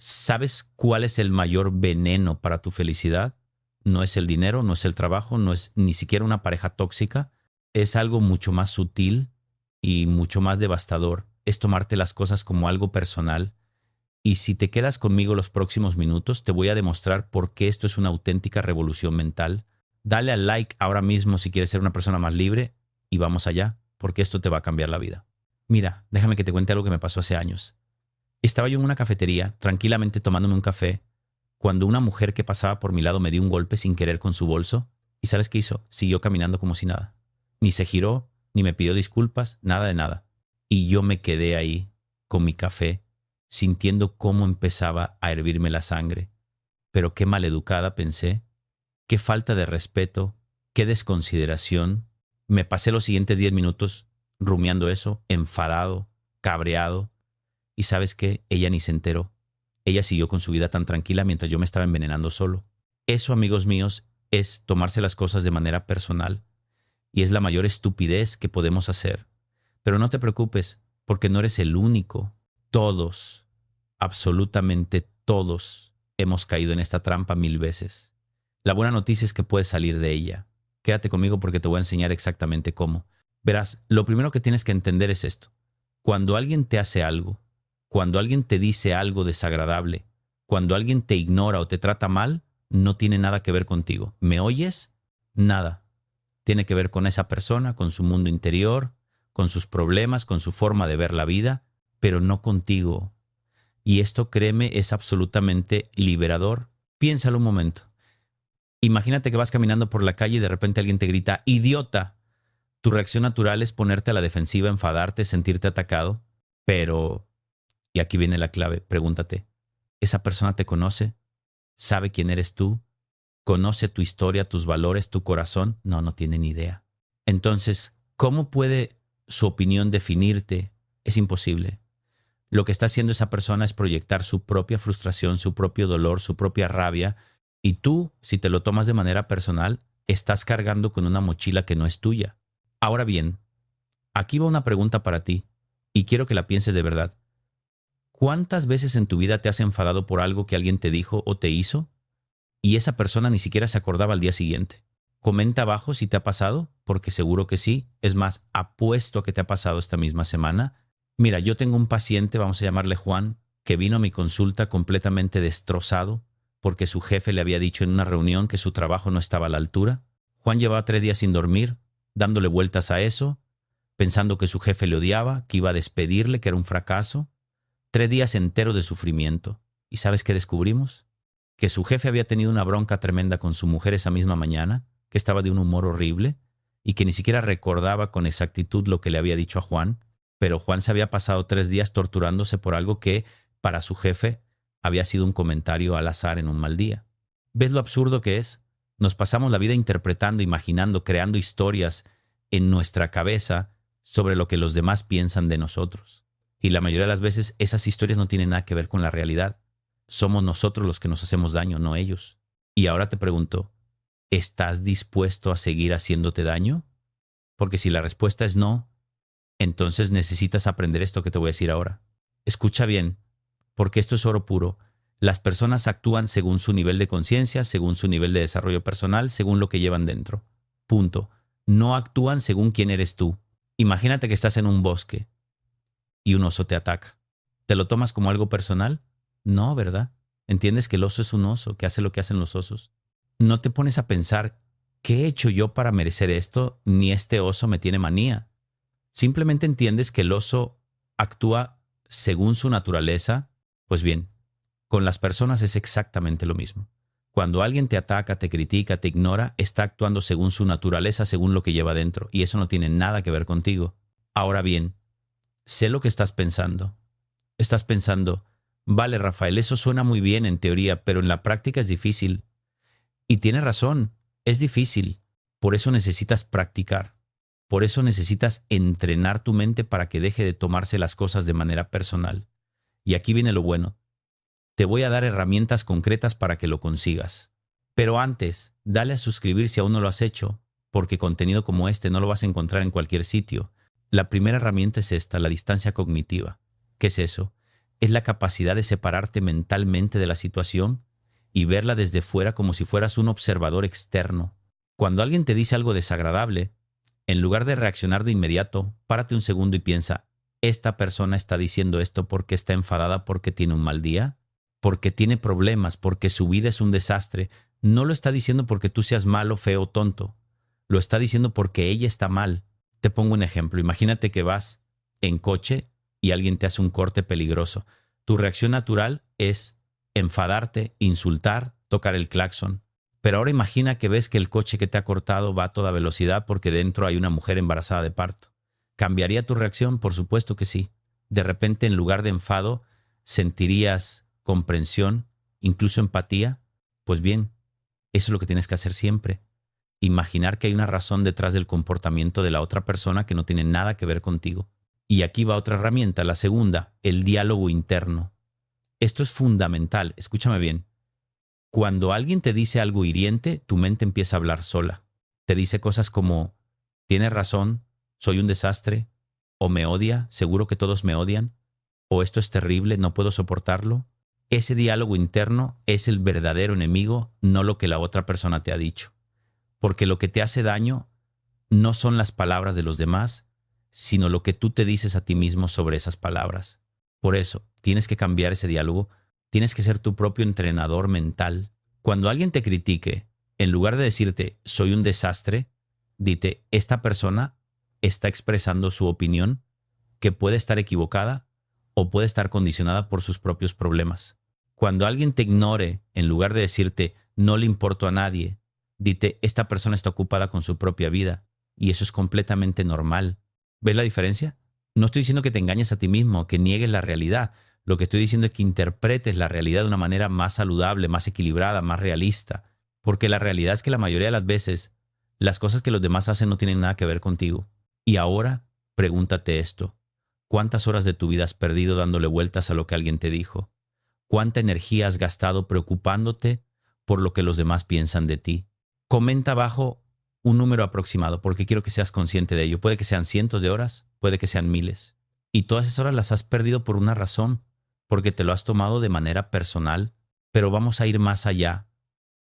¿Sabes cuál es el mayor veneno para tu felicidad? No es el dinero, no es el trabajo, no es ni siquiera una pareja tóxica. Es algo mucho más sutil y mucho más devastador. Es tomarte las cosas como algo personal. Y si te quedas conmigo los próximos minutos, te voy a demostrar por qué esto es una auténtica revolución mental. Dale al like ahora mismo si quieres ser una persona más libre y vamos allá, porque esto te va a cambiar la vida. Mira, déjame que te cuente algo que me pasó hace años. Estaba yo en una cafetería, tranquilamente tomándome un café, cuando una mujer que pasaba por mi lado me dio un golpe sin querer con su bolso. ¿Y sabes qué hizo? Siguió caminando como si nada. Ni se giró, ni me pidió disculpas, nada de nada. Y yo me quedé ahí, con mi café, sintiendo cómo empezaba a hervirme la sangre. Pero qué maleducada, pensé. Qué falta de respeto, qué desconsideración. Me pasé los siguientes 10 minutos rumiando eso, enfadado, cabreado. Y ¿sabes qué? Ella ni se enteró. Ella siguió con su vida tan tranquila mientras yo me estaba envenenando solo. Eso, amigos míos, es tomarse las cosas de manera personal. Y es la mayor estupidez que podemos hacer. Pero no te preocupes, porque no eres el único. Todos, absolutamente todos, hemos caído en esta trampa 1000 veces. La buena noticia es que puedes salir de ella. Quédate conmigo porque te voy a enseñar exactamente cómo. Verás, lo primero que tienes que entender es esto. Cuando alguien te hace algo, cuando alguien te dice algo desagradable, cuando alguien te ignora o te trata mal, no tiene nada que ver contigo. ¿Me oyes? Nada. Tiene que ver con esa persona, con su mundo interior, con sus problemas, con su forma de ver la vida, pero no contigo. Y esto, créeme, es absolutamente liberador. Piénsalo un momento. Imagínate que vas caminando por la calle y de repente alguien te grita ¡idiota! Tu reacción natural es ponerte a la defensiva, enfadarte, sentirte atacado. Pero, y aquí viene la clave, pregúntate, ¿esa persona te conoce? ¿Sabe quién eres tú? ¿Conoce tu historia, tus valores, tu corazón? No, no tiene ni idea. Entonces, ¿cómo puede su opinión definirte? Es imposible. Lo que está haciendo esa persona es proyectar su propia frustración, su propio dolor, su propia rabia, y tú, si te lo tomas de manera personal, estás cargando con una mochila que no es tuya. Ahora bien, aquí va una pregunta para ti, y quiero que la pienses de verdad. ¿Cuántas veces en tu vida te has enfadado por algo que alguien te dijo o te hizo y esa persona ni siquiera se acordaba al día siguiente? Comenta abajo si te ha pasado, porque seguro que sí. Es más, apuesto a que te ha pasado esta misma semana. Mira, yo tengo un paciente, vamos a llamarle Juan, que vino a mi consulta completamente destrozado porque su jefe le había dicho en una reunión que su trabajo no estaba a la altura. Juan llevaba 3 días sin dormir, dándole vueltas a eso, pensando que su jefe le odiaba, que iba a despedirle, que era un fracaso. 3 días enteros de sufrimiento. ¿Y sabes qué descubrimos? Que su jefe había tenido una bronca tremenda con su mujer esa misma mañana, que estaba de un humor horrible y que ni siquiera recordaba con exactitud lo que le había dicho a Juan, pero Juan se había pasado 3 días torturándose por algo que, para su jefe, había sido un comentario al azar en un mal día. ¿Ves lo absurdo que es? Nos pasamos la vida interpretando, imaginando, creando historias en nuestra cabeza sobre lo que los demás piensan de nosotros. Y la mayoría de las veces esas historias no tienen nada que ver con la realidad. Somos nosotros los que nos hacemos daño, no ellos. Y ahora te pregunto, ¿estás dispuesto a seguir haciéndote daño? Porque si la respuesta es no, entonces necesitas aprender esto que te voy a decir ahora. Escucha bien, porque esto es oro puro. Las personas actúan según su nivel de conciencia, según su nivel de desarrollo personal, según lo que llevan dentro. Punto. No actúan según quién eres tú. Imagínate que estás en un bosque y un oso te ataca. ¿Te lo tomas como algo personal? No, ¿verdad? Entiendes que el oso es un oso, que hace lo que hacen los osos. No te pones a pensar, ¿qué he hecho yo para merecer esto? Ni este oso me tiene manía. Simplemente entiendes que el oso actúa según su naturaleza. Pues bien, con las personas es exactamente lo mismo. Cuando alguien te ataca, te critica, te ignora, está actuando según su naturaleza, según lo que lleva dentro, y eso no tiene nada que ver contigo. Ahora bien, sé lo que estás pensando. Estás pensando, vale, Rafael, eso suena muy bien en teoría, pero en la práctica es difícil. Y tienes razón, es difícil. Por eso necesitas practicar. Por eso necesitas entrenar tu mente para que deje de tomarse las cosas de manera personal. Y aquí viene lo bueno. Te voy a dar herramientas concretas para que lo consigas. Pero antes, dale a suscribir si aún no lo has hecho, porque contenido como este no lo vas a encontrar en cualquier sitio. La primera herramienta es esta, la distancia cognitiva. ¿Qué es eso? es la capacidad de separarte mentalmente de la situación y verla desde fuera como si fueras un observador externo. Cuando alguien te dice algo desagradable, en lugar de reaccionar de inmediato, párate un segundo y piensa, ¿esta persona está diciendo esto porque está enfadada, porque tiene un mal día? ¿Porque tiene problemas, porque su vida es un desastre? No lo está diciendo porque tú seas malo, feo, tonto. Lo está diciendo porque ella está mal. Te pongo un ejemplo. Imagínate que vas en coche y alguien te hace un corte peligroso. Tu reacción natural es enfadarte, insultar, tocar el claxon. Pero ahora imagina que ves que el coche que te ha cortado va a toda velocidad porque dentro hay una mujer embarazada de parto. ¿Cambiaría tu reacción? Por supuesto que sí. De repente, en lugar de enfado, sentirías comprensión, incluso empatía. Pues bien, eso es lo que tienes que hacer siempre. Imaginar que hay una razón detrás del comportamiento de la otra persona que no tiene nada que ver contigo. Y aquí va otra herramienta, la segunda, el diálogo interno. Esto es fundamental, escúchame bien. Cuando alguien te dice algo hiriente, tu mente empieza a hablar sola. Te dice cosas como, tienes razón, soy un desastre, o me odia, seguro que todos me odian, o esto es terrible, no puedo soportarlo. Ese diálogo interno es el verdadero enemigo, no lo que la otra persona te ha dicho. Porque lo que te hace daño no son las palabras de los demás, sino lo que tú te dices a ti mismo sobre esas palabras. Por eso, tienes que cambiar ese diálogo, tienes que ser tu propio entrenador mental. Cuando alguien te critique, en lugar de decirte, soy un desastre, dite, esta persona está expresando su opinión, que puede estar equivocada o puede estar condicionada por sus propios problemas. Cuando alguien te ignore, en lugar de decirte, no le importo a nadie, dite, esta persona está ocupada con su propia vida, y eso es completamente normal. ¿Ves la diferencia? No estoy diciendo que te engañes a ti mismo, que niegues la realidad. Lo que estoy diciendo es que interpretes la realidad de una manera más saludable, más equilibrada, más realista. Porque la realidad es que la mayoría de las veces, las cosas que los demás hacen no tienen nada que ver contigo. Y ahora, pregúntate esto. ¿Cuántas horas de tu vida has perdido dándole vueltas a lo que alguien te dijo? ¿Cuánta energía has gastado preocupándote por lo que los demás piensan de ti? Comenta abajo un número aproximado, porque quiero que seas consciente de ello. Puede que sean cientos de horas, puede que sean miles. Y todas esas horas las has perdido por una razón, porque te lo has tomado de manera personal. Pero vamos a ir más allá,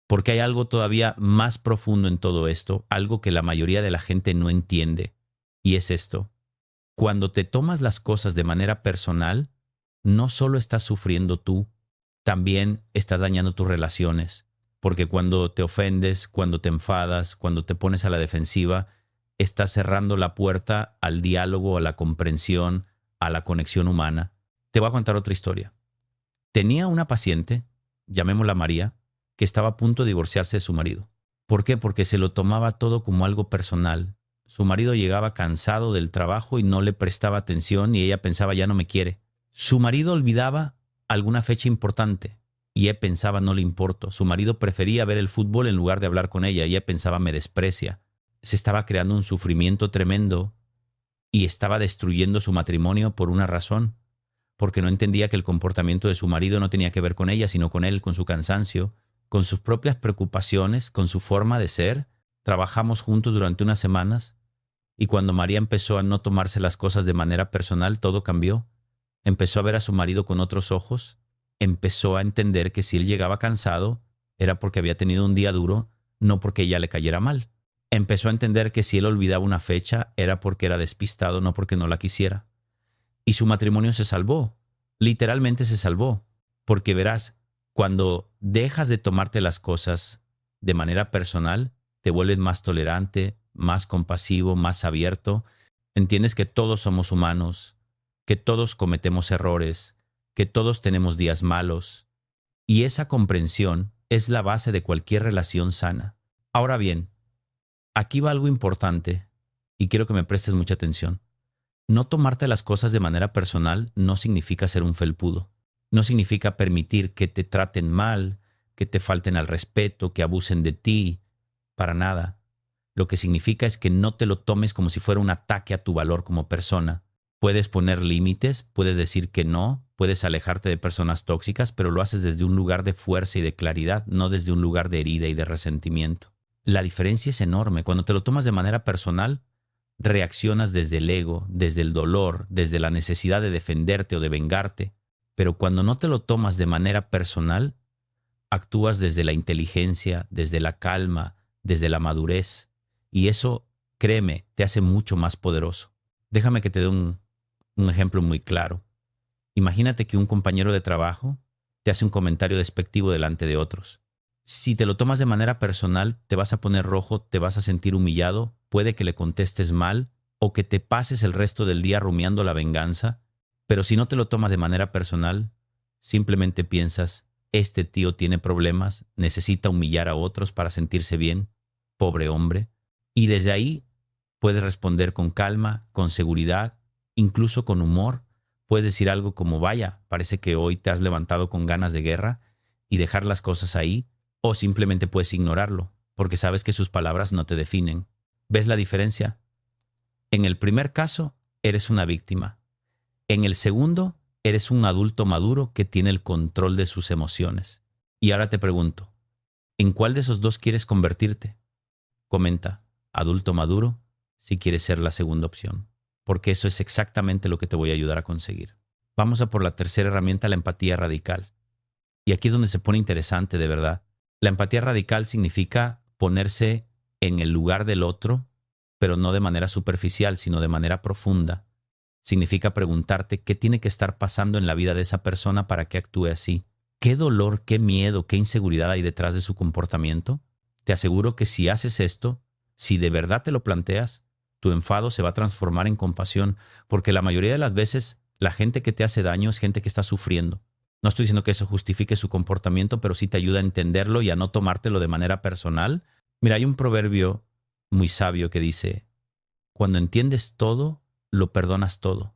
porque hay algo todavía más profundo en todo esto, algo que la mayoría de la gente no entiende. Y es esto. Cuando te tomas las cosas de manera personal, no solo estás sufriendo tú, también estás dañando tus relaciones. Porque cuando te ofendes, cuando te enfadas, cuando te pones a la defensiva, estás cerrando la puerta al diálogo, a la comprensión, a la conexión humana. Te voy a contar otra historia. Tenía una paciente, llamémosla María, que estaba a punto de divorciarse de su marido. ¿Por qué? Porque se lo tomaba todo como algo personal. Su marido llegaba cansado del trabajo y no le prestaba atención y ella pensaba ya no me quiere. Su marido olvidaba alguna fecha importante y ella pensaba no le importo. Su marido prefería ver el fútbol en lugar de hablar con ella y ella pensaba me desprecia. Se estaba creando un sufrimiento tremendo y estaba destruyendo su matrimonio por una razón, porque no entendía que el comportamiento de su marido no tenía que ver con ella, sino con él, con su cansancio, con sus propias preocupaciones, con su forma de ser. Trabajamos juntos durante unas semanas y cuando María empezó a no tomarse las cosas de manera personal, todo cambió. Empezó a ver a su marido con otros ojos, empezó a entender que si él llegaba cansado era porque había tenido un día duro, no porque ella le cayera mal. Empezó a entender que si él olvidaba una fecha era porque era despistado, no porque no la quisiera. Y su matrimonio se salvó, literalmente se salvó, porque verás, cuando dejas de tomarte las cosas de manera personal, te vuelves más tolerante, más compasivo, más abierto. Entiendes que todos somos humanos, que todos cometemos errores, que todos tenemos días malos. Y esa comprensión es la base de cualquier relación sana. Ahora bien, aquí va algo importante y quiero que me prestes mucha atención. No tomarte las cosas de manera personal no significa ser un felpudo. No significa permitir que te traten mal, que te falten al respeto, que abusen de ti. Para nada. Lo que significa es que no te lo tomes como si fuera un ataque a tu valor como persona. Puedes poner límites, puedes decir que no, puedes alejarte de personas tóxicas, pero lo haces desde un lugar de fuerza y de claridad, no desde un lugar de herida y de resentimiento. La diferencia es enorme. Cuando te lo tomas de manera personal, reaccionas desde el ego, desde el dolor, desde la necesidad de defenderte o de vengarte. Pero cuando no te lo tomas de manera personal, actúas desde la inteligencia, desde la calma, desde la madurez. Y eso, créeme, te hace mucho más poderoso. Déjame que te dé un ejemplo muy claro. Imagínate que un compañero de trabajo te hace un comentario despectivo delante de otros. Si te lo tomas de manera personal, te vas a poner rojo, te vas a sentir humillado, puede que le contestes mal o que te pases el resto del día rumiando la venganza, pero si no te lo tomas de manera personal, simplemente piensas, este tío tiene problemas, necesita humillar a otros para sentirse bien, pobre hombre, y desde ahí puedes responder con calma, con seguridad, incluso con humor. Puedes decir algo como, vaya, parece que hoy te has levantado con ganas de guerra, y dejar las cosas ahí, o simplemente puedes ignorarlo, porque sabes que sus palabras no te definen. ¿Ves la diferencia? En el primer caso, eres una víctima. En el segundo, eres un adulto maduro que tiene el control de sus emociones. Y ahora te pregunto, ¿en cuál de esos dos quieres convertirte? Comenta, adulto maduro, si quieres ser la segunda opción, porque eso es exactamente lo que te voy a ayudar a conseguir. Vamos a por la tercera herramienta, la empatía radical. Y aquí es donde se pone interesante de verdad. La empatía radical significa ponerse en el lugar del otro, pero no de manera superficial, sino de manera profunda. Significa preguntarte qué tiene que estar pasando en la vida de esa persona para que actúe así. ¿Qué dolor, qué miedo, qué inseguridad hay detrás de su comportamiento? Te aseguro que si haces esto, si de verdad te lo planteas, tu enfado se va a transformar en compasión, porque la mayoría de las veces la gente que te hace daño es gente que está sufriendo. No estoy diciendo que eso justifique su comportamiento, pero sí te ayuda a entenderlo y a no tomártelo de manera personal. Mira, hay un proverbio muy sabio que dice, cuando entiendes todo, lo perdonas todo.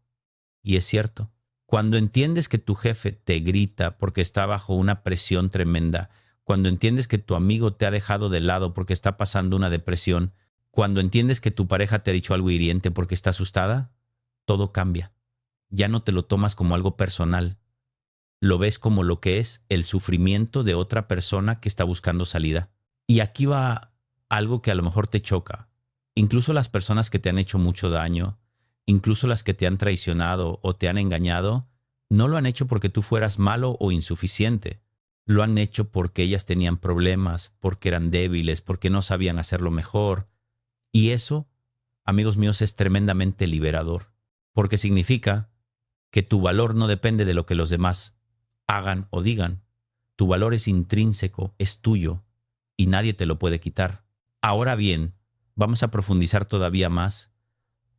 Y es cierto. Cuando entiendes que tu jefe te grita porque está bajo una presión tremenda, cuando entiendes que tu amigo te ha dejado de lado porque está pasando una depresión, cuando entiendes que tu pareja te ha dicho algo hiriente porque está asustada, todo cambia. Ya no te lo tomas como algo personal. Lo ves como lo que es el sufrimiento de otra persona que está buscando salida. Y aquí va algo que a lo mejor te choca. Incluso las personas que te han hecho mucho daño, incluso las que te han traicionado o te han engañado, no lo han hecho porque tú fueras malo o insuficiente. Lo han hecho porque ellas tenían problemas, porque eran débiles, porque no sabían hacerlo mejor. Y eso, amigos míos, es tremendamente liberador, porque significa que tu valor no depende de lo que los demás hagan o digan. Tu valor es intrínseco, es tuyo, y nadie te lo puede quitar. Ahora bien, vamos a profundizar todavía más,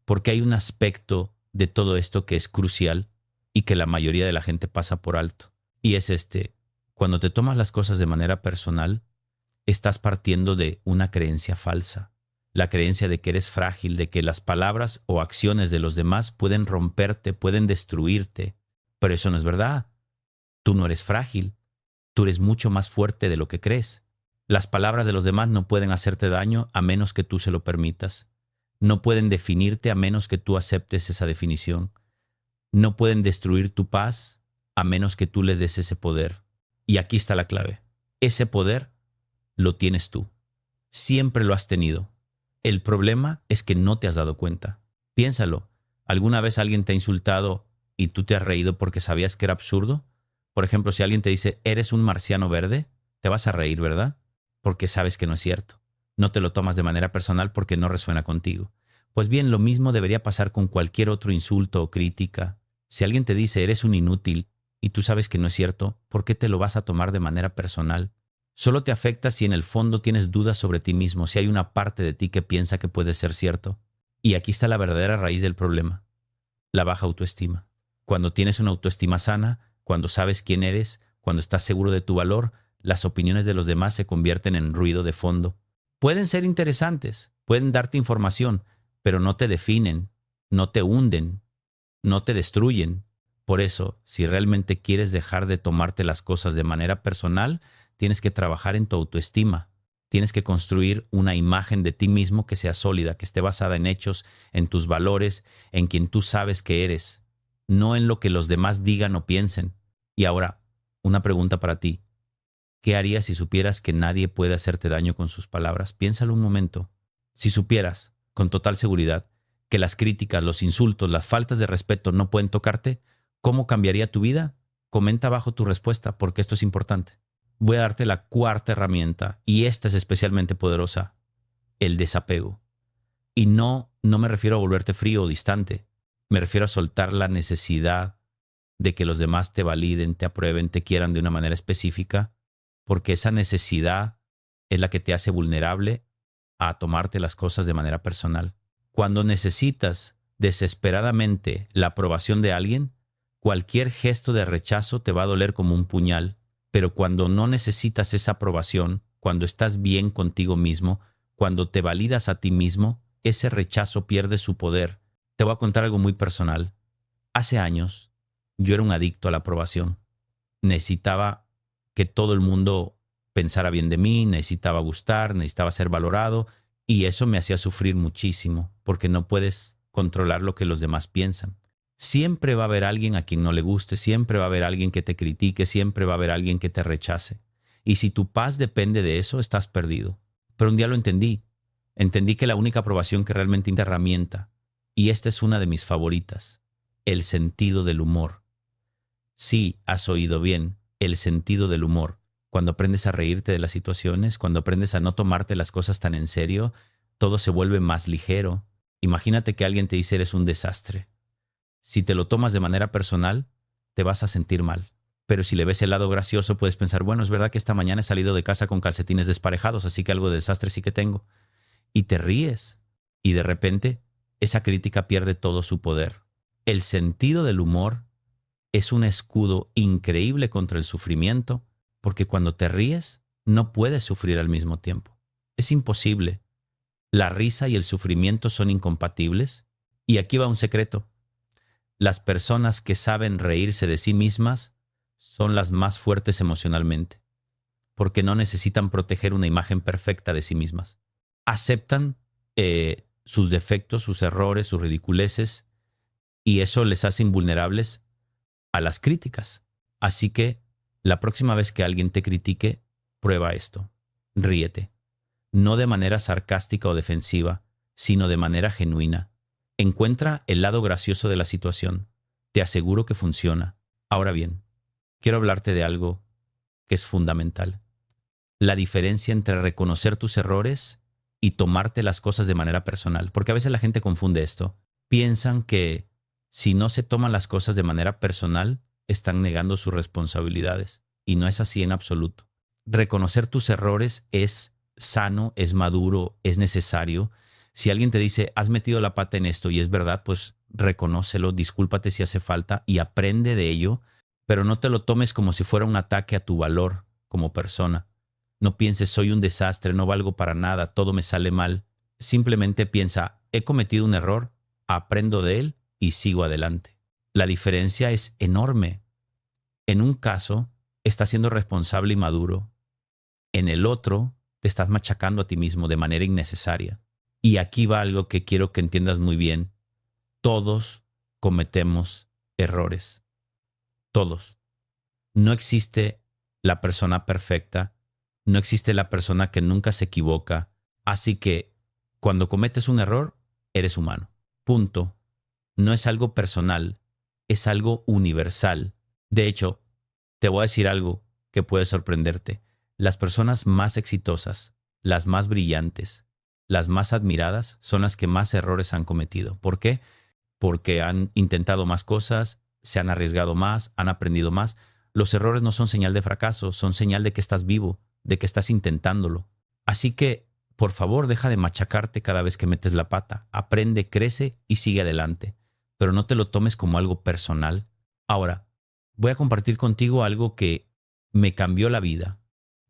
porque hay un aspecto de todo esto que es crucial y que la mayoría de la gente pasa por alto. Y es este, cuando te tomas las cosas de manera personal, estás partiendo de una creencia falsa. La creencia de que eres frágil, de que las palabras o acciones de los demás pueden romperte, pueden destruirte. Pero eso no es verdad. Tú no eres frágil. Tú eres mucho más fuerte de lo que crees. Las palabras de los demás no pueden hacerte daño a menos que tú se lo permitas. No pueden definirte a menos que tú aceptes esa definición. No pueden destruir tu paz a menos que tú les des ese poder. Y aquí está la clave. Ese poder lo tienes tú. Siempre lo has tenido. El problema es que no te has dado cuenta. Piénsalo. ¿Alguna vez alguien te ha insultado y tú te has reído porque sabías que era absurdo? Por ejemplo, si alguien te dice, eres un marciano verde, te vas a reír, ¿verdad? Porque sabes que no es cierto. No te lo tomas de manera personal porque no resuena contigo. Pues bien, lo mismo debería pasar con cualquier otro insulto o crítica. Si alguien te dice, eres un inútil, y tú sabes que no es cierto, ¿por qué te lo vas a tomar de manera personal? Solo te afecta si en el fondo tienes dudas sobre ti mismo, si hay una parte de ti que piensa que puede ser cierto. Y aquí está la verdadera raíz del problema, la baja autoestima. Cuando tienes una autoestima sana, cuando sabes quién eres, cuando estás seguro de tu valor, las opiniones de los demás se convierten en ruido de fondo. Pueden ser interesantes, pueden darte información, pero no te definen, no te hunden, no te destruyen. Por eso, si realmente quieres dejar de tomarte las cosas de manera personal, tienes que trabajar en tu autoestima. Tienes que construir una imagen de ti mismo que sea sólida, que esté basada en hechos, en tus valores, en quien tú sabes que eres, no en lo que los demás digan o piensen. Y ahora, una pregunta para ti. ¿Qué harías si supieras que nadie puede hacerte daño con sus palabras? Piénsalo un momento. Si supieras, con total seguridad, que las críticas, los insultos, las faltas de respeto no pueden tocarte, ¿cómo cambiaría tu vida? Comenta abajo tu respuesta porque esto es importante. Voy a darte la cuarta herramienta y esta es especialmente poderosa, el desapego. Y no me refiero a volverte frío o distante. Me refiero a soltar la necesidad de que los demás te validen, te aprueben, te quieran de una manera específica, porque esa necesidad es la que te hace vulnerable a tomarte las cosas de manera personal. Cuando necesitas desesperadamente la aprobación de alguien, cualquier gesto de rechazo te va a doler como un puñal, pero cuando no necesitas esa aprobación, cuando estás bien contigo mismo, cuando te validas a ti mismo, ese rechazo pierde su poder. Te voy a contar algo muy personal. Hace años, yo era un adicto a la aprobación. Necesitaba que todo el mundo pensara bien de mí, necesitaba gustar, necesitaba ser valorado, y eso me hacía sufrir muchísimo, porque no puedes controlar lo que los demás piensan. Siempre va a haber alguien a quien no le guste, siempre va a haber alguien que te critique, siempre va a haber alguien que te rechace. Y si tu paz depende de eso, estás perdido. Pero un día lo entendí. Entendí que la única aprobación que realmente es una herramienta, y esta es una de mis favoritas, el sentido del humor. Sí, has oído bien, el sentido del humor. Cuando aprendes a reírte de las situaciones, cuando aprendes a no tomarte las cosas tan en serio, todo se vuelve más ligero. Imagínate que alguien te dice eres un desastre. Si te lo tomas de manera personal, te vas a sentir mal. Pero si le ves el lado gracioso, puedes pensar, bueno, es verdad que esta mañana he salido de casa con calcetines desparejados, así que algo de desastre sí que tengo. Y te ríes. Y de repente, esa crítica pierde todo su poder. El sentido del humor es un escudo increíble contra el sufrimiento, porque cuando te ríes, no puedes sufrir al mismo tiempo. Es imposible. La risa y el sufrimiento son incompatibles. Y aquí va un secreto. Las personas que saben reírse de sí mismas son las más fuertes emocionalmente, porque no necesitan proteger una imagen perfecta de sí mismas. Aceptan sus defectos, sus errores, sus ridiculeces, y eso les hace invulnerables a las críticas. Así que la próxima vez que alguien te critique, prueba esto. Ríete. No de manera sarcástica o defensiva, sino de manera genuina. Encuentra el lado gracioso de la situación. Te aseguro que funciona. Ahora bien, quiero hablarte de algo que es fundamental. La diferencia entre reconocer tus errores y tomarte las cosas de manera personal. Porque a veces la gente confunde esto. Piensan que si no se toman las cosas de manera personal, están negando sus responsabilidades. Y no es así en absoluto. Reconocer tus errores es sano, es maduro, es necesario. Si alguien te dice, has metido la pata en esto y es verdad, pues reconócelo, discúlpate si hace falta y aprende de ello, pero no te lo tomes como si fuera un ataque a tu valor como persona. No pienses, soy un desastre, no valgo para nada, todo me sale mal. Simplemente piensa, he cometido un error, aprendo de él y sigo adelante. La diferencia es enorme. En un caso, estás siendo responsable y maduro. En el otro, te estás machacando a ti mismo de manera innecesaria. Y aquí va algo que quiero que entiendas muy bien. Todos cometemos errores. Todos. No existe la persona perfecta. No existe la persona que nunca se equivoca. Así que, cuando cometes un error, eres humano. Punto. No es algo personal, es algo universal. De hecho, te voy a decir algo que puede sorprenderte. Las personas más exitosas, las más brillantes, las más admiradas son las que más errores han cometido. ¿Por qué? Porque han intentado más cosas, se han arriesgado más, han aprendido más. Los errores no son señal de fracaso, son señal de que estás vivo, de que estás intentándolo. Así que, por favor, deja de machacarte cada vez que metes la pata. Aprende, crece y sigue adelante. Pero no te lo tomes como algo personal. Ahora, voy a compartir contigo algo que me cambió la vida.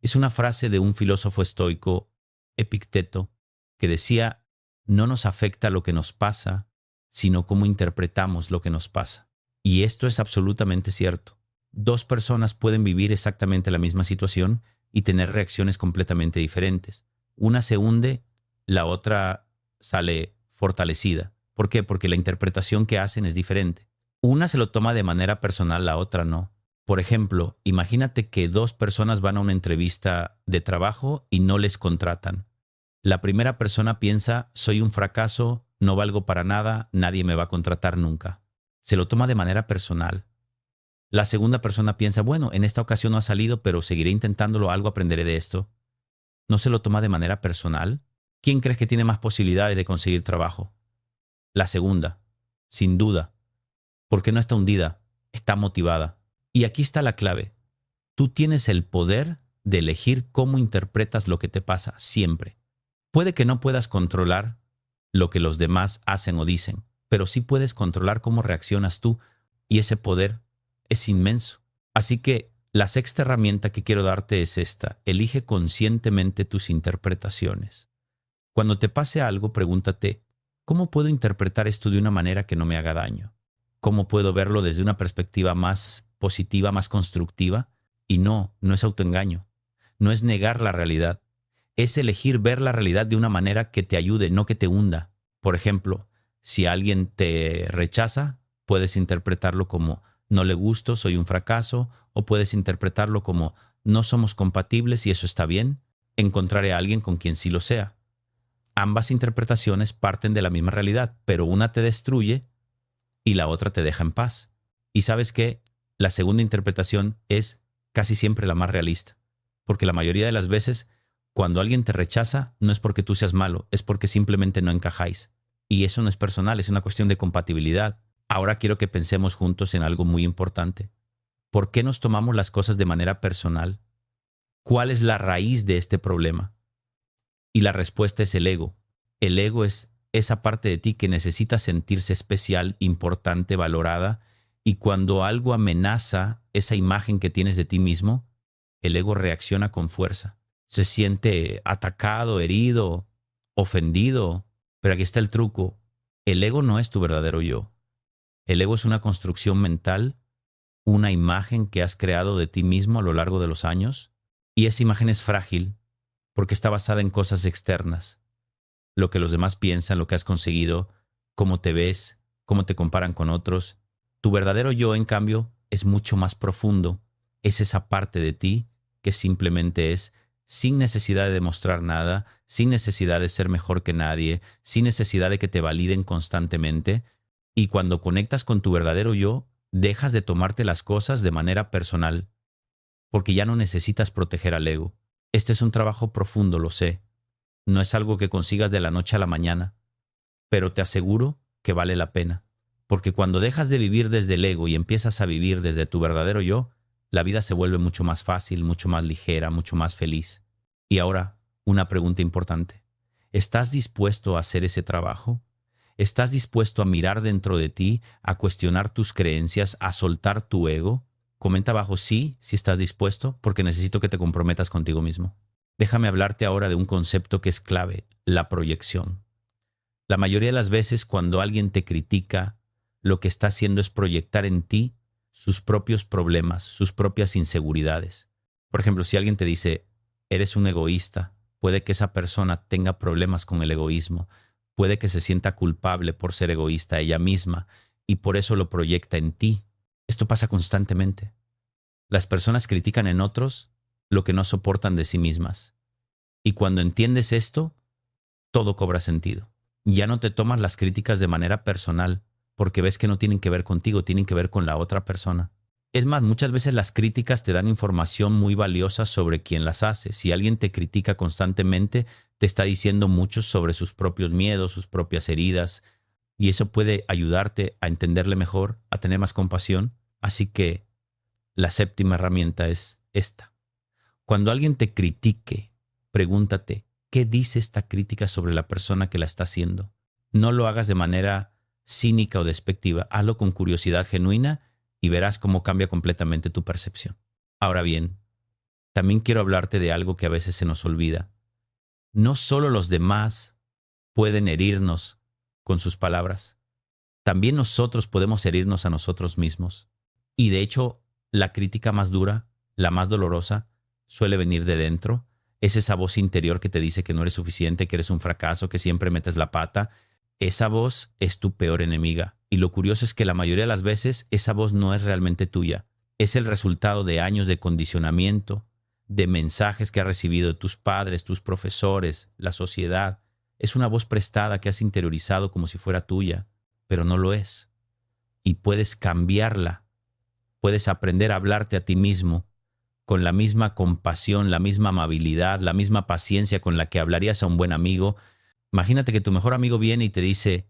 Es una frase de un filósofo estoico, Epicteto, que decía, no nos afecta lo que nos pasa, sino cómo interpretamos lo que nos pasa. Y esto es absolutamente cierto. Dos personas pueden vivir exactamente la misma situación y tener reacciones completamente diferentes. Una se hunde, la otra sale fortalecida. ¿Por qué? Porque la interpretación que hacen es diferente. Una se lo toma de manera personal, la otra no. Por ejemplo, imagínate que dos personas van a una entrevista de trabajo y no les contratan. La primera persona piensa, soy un fracaso, no valgo para nada, nadie me va a contratar nunca. Se lo toma de manera personal. La segunda persona piensa, bueno, en esta ocasión no ha salido, pero seguiré intentándolo, algo aprenderé de esto. No se lo toma de manera personal. ¿Quién crees que tiene más posibilidades de conseguir trabajo? La segunda, sin duda, porque no está hundida, está motivada. Y aquí está la clave. Tú tienes el poder de elegir cómo interpretas lo que te pasa siempre. Puede que no puedas controlar lo que los demás hacen o dicen, pero sí puedes controlar cómo reaccionas tú, y ese poder es inmenso. Así que la sexta herramienta que quiero darte es esta: elige conscientemente tus interpretaciones. Cuando te pase algo, pregúntate, ¿cómo puedo interpretar esto de una manera que no me haga daño? ¿Cómo puedo verlo desde una perspectiva más positiva, más constructiva? Y no es autoengaño, no es negar la realidad, es elegir ver la realidad de una manera que te ayude, no que te hunda. Por ejemplo, si alguien te rechaza, puedes interpretarlo como no le gusto, soy un fracaso, o puedes interpretarlo como no somos compatibles y eso está bien, encontraré a alguien con quien sí lo sea. Ambas interpretaciones parten de la misma realidad, pero una te destruye y la otra te deja en paz. Y sabes que la segunda interpretación es casi siempre la más realista, porque la mayoría de las veces cuando alguien te rechaza no es porque tú seas malo, es porque simplemente no encajáis. Y eso no es personal, es una cuestión de compatibilidad. Ahora quiero que pensemos juntos en algo muy importante. ¿Por qué nos tomamos las cosas de manera personal? ¿Cuál es la raíz de este problema? Y la respuesta es el ego. El ego es esa parte de ti que necesita sentirse especial, importante, valorada, y cuando algo amenaza esa imagen que tienes de ti mismo, el ego reacciona con fuerza. Se siente atacado, herido, ofendido. Pero aquí está el truco. El ego no es tu verdadero yo. El ego es una construcción mental, una imagen que has creado de ti mismo a lo largo de los años, y esa imagen es frágil porque está basada en cosas externas. Lo que los demás piensan, lo que has conseguido, cómo te ves, cómo te comparan con otros. Tu verdadero yo, en cambio, es mucho más profundo. Es esa parte de ti que simplemente es, sin necesidad de demostrar nada, sin necesidad de ser mejor que nadie, sin necesidad de que te validen constantemente. Y cuando conectas con tu verdadero yo, dejas de tomarte las cosas de manera personal, porque ya no necesitas proteger al ego. Este es un trabajo profundo, lo sé. No es algo que consigas de la noche a la mañana, pero te aseguro que vale la pena. Porque cuando dejas de vivir desde el ego y empiezas a vivir desde tu verdadero yo, la vida se vuelve mucho más fácil, mucho más ligera, mucho más feliz. Y ahora, una pregunta importante. ¿Estás dispuesto a hacer ese trabajo? ¿Estás dispuesto a mirar dentro de ti, a cuestionar tus creencias, a soltar tu ego? Comenta abajo sí, si estás dispuesto, porque necesito que te comprometas contigo mismo. Déjame hablarte ahora de un concepto que es clave: la proyección. La mayoría de las veces cuando alguien te critica, lo que está haciendo es proyectar en ti sus propios problemas, sus propias inseguridades. Por ejemplo, si alguien te dice, eres un egoísta, puede que esa persona tenga problemas con el egoísmo, puede que se sienta culpable por ser egoísta ella misma y por eso lo proyecta en ti. Esto pasa constantemente. Las personas critican en otros lo que no soportan de sí mismas. Y cuando entiendes esto, todo cobra sentido. Ya no te tomas las críticas de manera personal, porque ves que no tienen que ver contigo, tienen que ver con la otra persona. Es más, muchas veces las críticas te dan información muy valiosa sobre quién las hace. Si alguien te critica constantemente, te está diciendo mucho sobre sus propios miedos, sus propias heridas, y eso puede ayudarte a entenderle mejor, a tener más compasión. Así que la séptima herramienta es esta. Cuando alguien te critique, pregúntate, ¿qué dice esta crítica sobre la persona que la está haciendo? No lo hagas de manera cínica o despectiva, hazlo con curiosidad genuina y verás cómo cambia completamente tu percepción. Ahora bien, también quiero hablarte de algo que a veces se nos olvida. No solo los demás pueden herirnos con sus palabras, también nosotros podemos herirnos a nosotros mismos. Y de hecho, la crítica más dura, la más dolorosa, suele venir de dentro. Es esa voz interior que te dice que no eres suficiente, que eres un fracaso, que siempre metes la pata. Esa voz es tu peor enemiga. Y lo curioso es que la mayoría de las veces esa voz no es realmente tuya. Es el resultado de años de condicionamiento, de mensajes que has recibido de tus padres, tus profesores, la sociedad. Es una voz prestada que has interiorizado como si fuera tuya, pero no lo es. Y puedes cambiarla puedes aprender a hablarte a ti mismo con la misma compasión, la misma amabilidad, la misma paciencia con la que hablarías a un buen amigo. Imagínate que tu mejor amigo viene y te dice: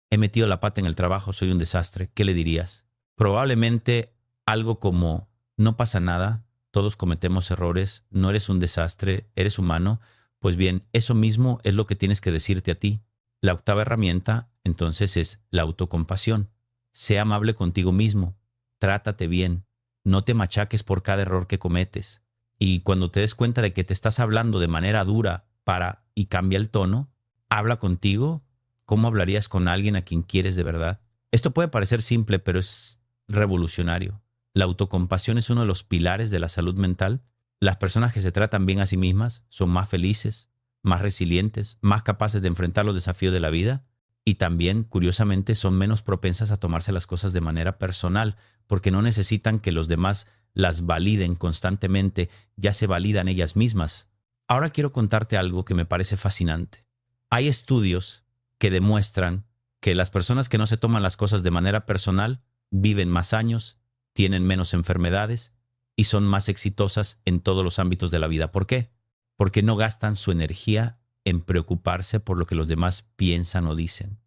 he metido la pata en el trabajo, soy un desastre. ¿Qué le dirías? Probablemente algo como: no pasa nada, todos cometemos errores, no eres un desastre, eres humano. Pues bien, eso mismo es lo que tienes que decirte a ti. La octava herramienta, entonces, es la autocompasión. Sé amable contigo mismo, trátate bien, no te machaques por cada error que cometes. Y cuando te des cuenta de que te estás hablando de manera dura, para y cambia el tono, habla contigo como hablarías con alguien a quien quieres de verdad. Esto puede parecer simple, pero es revolucionario. La autocompasión es uno de los pilares de la salud mental. Las personas que se tratan bien a sí mismas son más felices, más resilientes, más capaces de enfrentar los desafíos de la vida y también, curiosamente, son menos propensas a tomarse las cosas de manera personal porque no necesitan que los demás las validen constantemente, ya se validan ellas mismas. Ahora quiero contarte algo que me parece fascinante. Hay estudios que demuestran que las personas que no se toman las cosas de manera personal viven más años, tienen menos enfermedades y son más exitosas en todos los ámbitos de la vida. ¿Por qué? Porque no gastan su energía en preocuparse por lo que los demás piensan o dicen.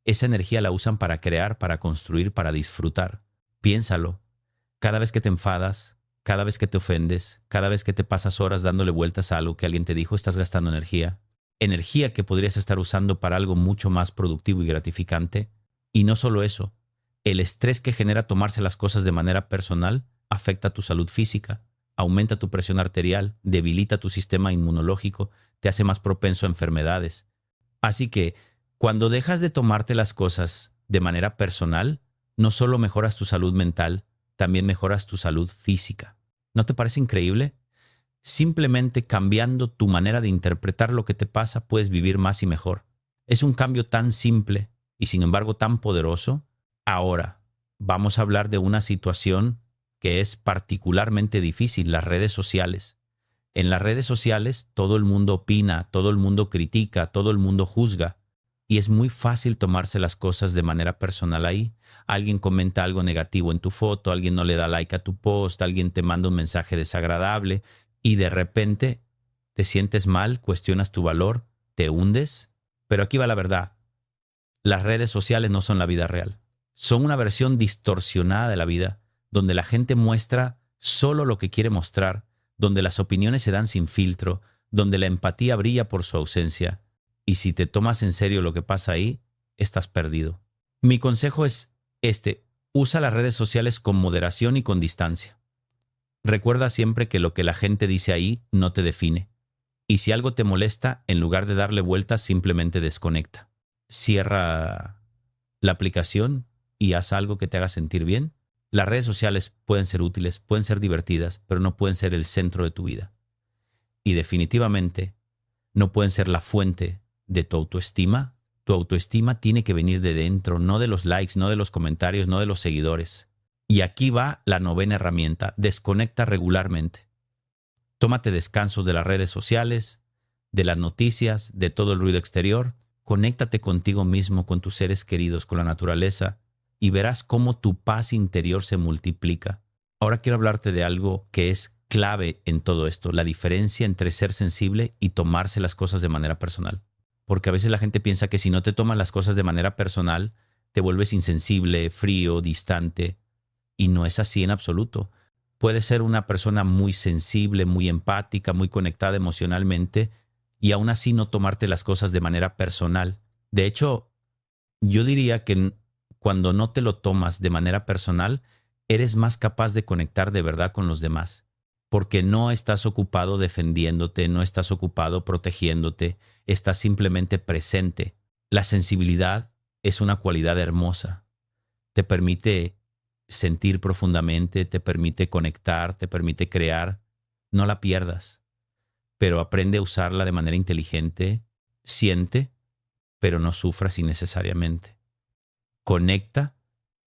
Esa energía la usan para crear, para construir, para disfrutar. Piénsalo. Cada vez que te enfadas, cada vez que te ofendes, cada vez que te pasas horas dándole vueltas a algo que alguien te dijo, estás gastando energía. Energía que podrías estar usando para algo mucho más productivo y gratificante. Y no solo eso, el estrés que genera tomarse las cosas de manera personal afecta tu salud física, aumenta tu presión arterial, debilita tu sistema inmunológico, te hace más propenso a enfermedades. Así que, cuando dejas de tomarte las cosas de manera personal, no solo mejoras tu salud mental, también mejoras tu salud física. ¿No te parece increíble? Simplemente cambiando tu manera de interpretar lo que te pasa, puedes vivir más y mejor. Es un cambio tan simple y sin embargo tan poderoso. Ahora, vamos a hablar de una situación que es particularmente difícil: las redes sociales. En las redes sociales todo el mundo opina, todo el mundo critica, todo el mundo juzga. Y es muy fácil tomarse las cosas de manera personal ahí. Alguien comenta algo negativo en tu foto, alguien no le da like a tu post, alguien te manda un mensaje desagradable y de repente te sientes mal, cuestionas tu valor, te hundes. Pero aquí va la verdad. Las redes sociales no son la vida real. Son una versión distorsionada de la vida, donde la gente muestra solo lo que quiere mostrar, donde las opiniones se dan sin filtro, donde la empatía brilla por su ausencia. Y si te tomas en serio lo que pasa ahí, estás perdido. Mi consejo es este: usa las redes sociales con moderación y con distancia. Recuerda siempre que lo que la gente dice ahí no te define. Y si algo te molesta, en lugar de darle vueltas, simplemente desconecta. Cierra la aplicación y haz algo que te haga sentir bien. Las redes sociales pueden ser útiles, pueden ser divertidas, pero no pueden ser el centro de tu vida. Y definitivamente no pueden ser la fuente de tu autoestima. Tu autoestima tiene que venir de dentro, no de los likes, no de los comentarios, no de los seguidores. Y aquí va la novena herramienta: desconecta regularmente. Tómate descansos de las redes sociales, de las noticias, de todo el ruido exterior. Conéctate contigo mismo, con tus seres queridos, con la naturaleza, y verás cómo tu paz interior se multiplica. Ahora quiero hablarte de algo que es clave en todo esto: la diferencia entre ser sensible y tomarse las cosas de manera personal. Porque a veces la gente piensa que si no te tomas las cosas de manera personal, te vuelves insensible, frío, distante. Y no es así en absoluto. Puedes ser una persona muy sensible, muy empática, muy conectada emocionalmente y aún así no tomarte las cosas de manera personal. De hecho, yo diría que cuando no te lo tomas de manera personal, eres más capaz de conectar de verdad con los demás. Porque no estás ocupado defendiéndote, no estás ocupado protegiéndote, estás simplemente presente. La sensibilidad es una cualidad hermosa. Te permite sentir profundamente, te permite conectar, te permite crear. No la pierdas, pero aprende a usarla de manera inteligente. Siente, pero no sufras innecesariamente. Conecta,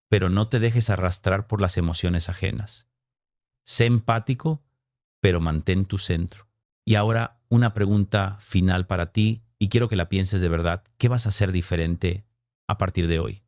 pero no te dejes arrastrar por las emociones ajenas. Sé empático, pero mantén tu centro. Y ahora una pregunta final para ti, y quiero que la pienses de verdad. ¿Qué vas a hacer diferente a partir de hoy?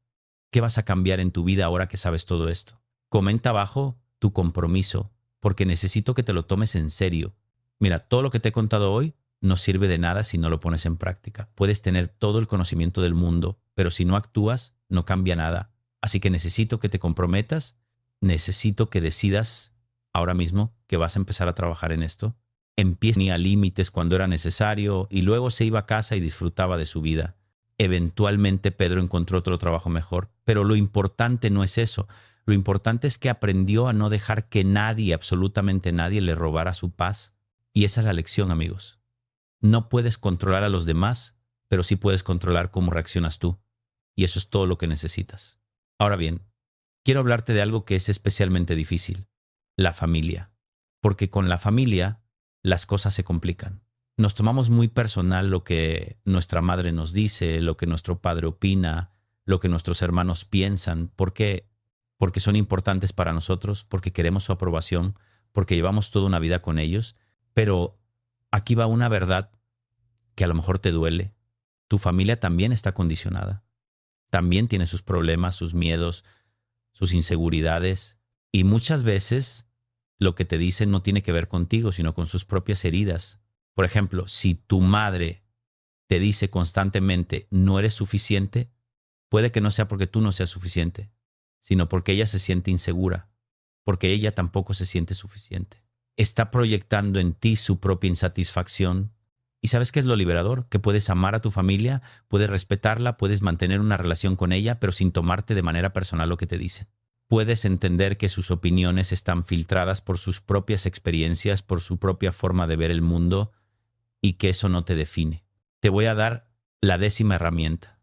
¿Qué vas a cambiar en tu vida ahora que sabes todo esto? Comenta abajo tu compromiso, porque necesito que te lo tomes en serio. Mira, todo lo que te he contado hoy no sirve de nada si no lo pones en práctica. Puedes tener todo el conocimiento del mundo, pero si no actúas, no cambia nada. Así que necesito que te comprometas, necesito que decidas ahora mismo que vas a empezar a trabajar en esto. Empieza a límites cuando era necesario y luego se iba a casa y disfrutaba de su vida. Eventualmente Pedro encontró otro trabajo mejor, pero lo importante no es eso. Lo importante es que aprendió a no dejar que nadie, absolutamente nadie, le robara su paz. Y esa es la lección, amigos. No puedes controlar a los demás, pero sí puedes controlar cómo reaccionas tú. Y eso es todo lo que necesitas. Ahora bien, quiero hablarte de algo que es especialmente difícil: la familia. Porque con la familia las cosas se complican. Nos tomamos muy personal lo que nuestra madre nos dice, lo que nuestro padre opina, lo que nuestros hermanos piensan. ¿Por qué? Porque son importantes para nosotros, porque queremos su aprobación, porque llevamos toda una vida con ellos. Pero aquí va una verdad que a lo mejor te duele. Tu familia también está condicionada. También tiene sus problemas, sus miedos, sus inseguridades. Y muchas veces lo que te dicen no tiene que ver contigo, sino con sus propias heridas. Por ejemplo, si tu madre te dice constantemente no eres suficiente, puede que no sea porque tú no seas suficiente, sino porque ella se siente insegura, porque ella tampoco se siente suficiente. Está proyectando en ti su propia insatisfacción. ¿Y sabes qué es lo liberador? Que puedes amar a tu familia, puedes respetarla, puedes mantener una relación con ella, pero sin tomarte de manera personal lo que te dicen. Puedes entender que sus opiniones están filtradas por sus propias experiencias, por su propia forma de ver el mundo, y que eso no te define. Te voy a dar la 10ª herramienta,